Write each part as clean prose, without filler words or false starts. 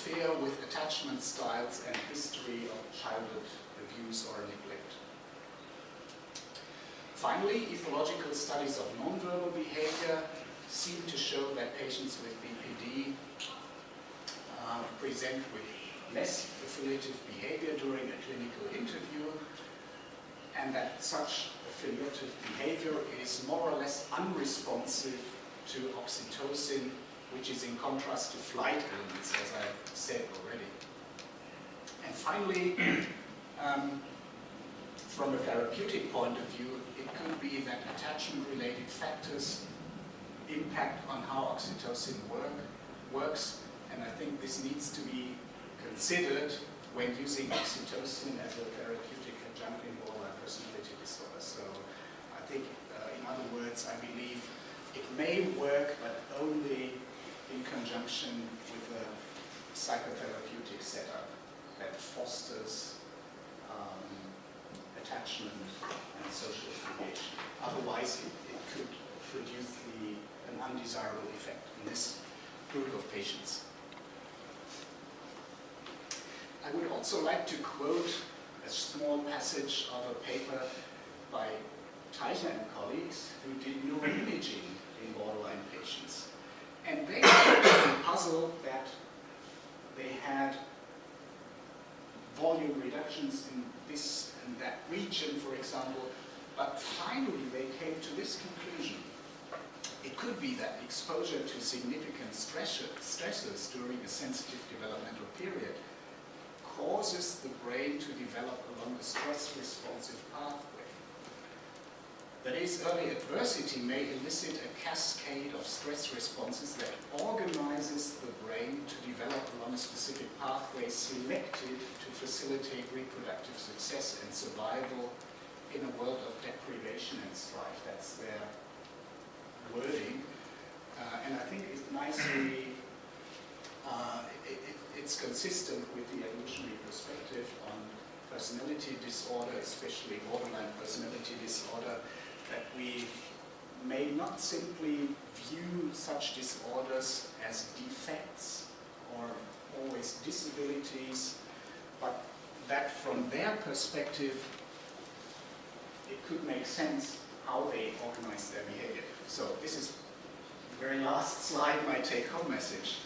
interfere with attachment styles and history of childhood abuse or neglect. Finally, ethological studies of nonverbal behavior seem to show that patients with BPD present with less affiliative behavior during a clinical interview, and that such affiliative behavior is more or less unresponsive to oxytocin, which is in contrast to flight elements, as I said already. And finally, from a therapeutic point of view, it could be that attachment-related factors impact on how oxytocin works, and I think this needs to be considered when using oxytocin as a therapeutic adjunct in borderline personality disorder. So I think, in other words, I believe it may work, but only in conjunction with a psychotherapeutic setup that fosters attachment and social affiliation. Otherwise, it could produce an undesirable effect in this group of patients. I would also like to quote a small passage of a paper by Teicher and colleagues who did neuroimaging in borderline patients. And they were puzzled that they had volume reductions in this and that region, for example, but finally they came to this conclusion. It could be that exposure to significant stressors during a sensitive developmental period causes the brain to develop along a stress-responsive pathway. That is, early adversity may elicit a cascade of stress responses that organizes the brain to develop along a specific pathway selected to facilitate reproductive success and survival in a world of deprivation and strife. That's their wording. And I think it nicely, it's consistent with the evolutionary perspective on personality disorder, especially borderline personality disorder, that we may not simply view such disorders as defects or always disabilities, but that from their perspective, it could make sense how they organize their behavior. So this is the very last slide, my take-home message.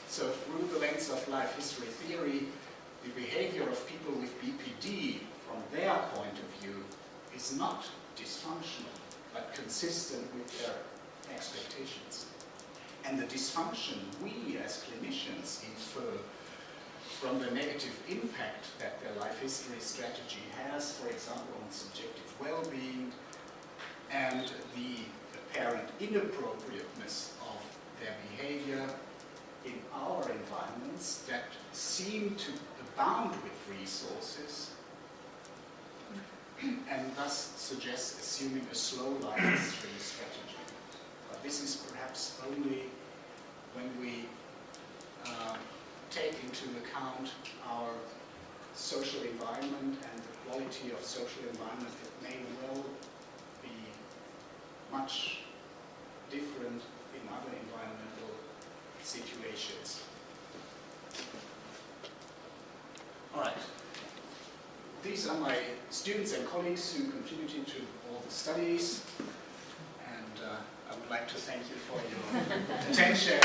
So through the lens of life history theory, the behavior of people with BPD, from their point of view, is not dysfunctional, but consistent with their expectations. And the dysfunction we as clinicians infer from the negative impact that their life history strategy has, for example, on subjective well-being, and the apparent inappropriateness of their behavior in our environments that seem to abound with resources, and thus suggests assuming a slow life history strategy. But this is perhaps only when we take into account our social environment and the quality of social environment. It may well be much different in other environmental situations. All right. These are my students and colleagues who contributed to all the studies, and I would like to thank you for your attention.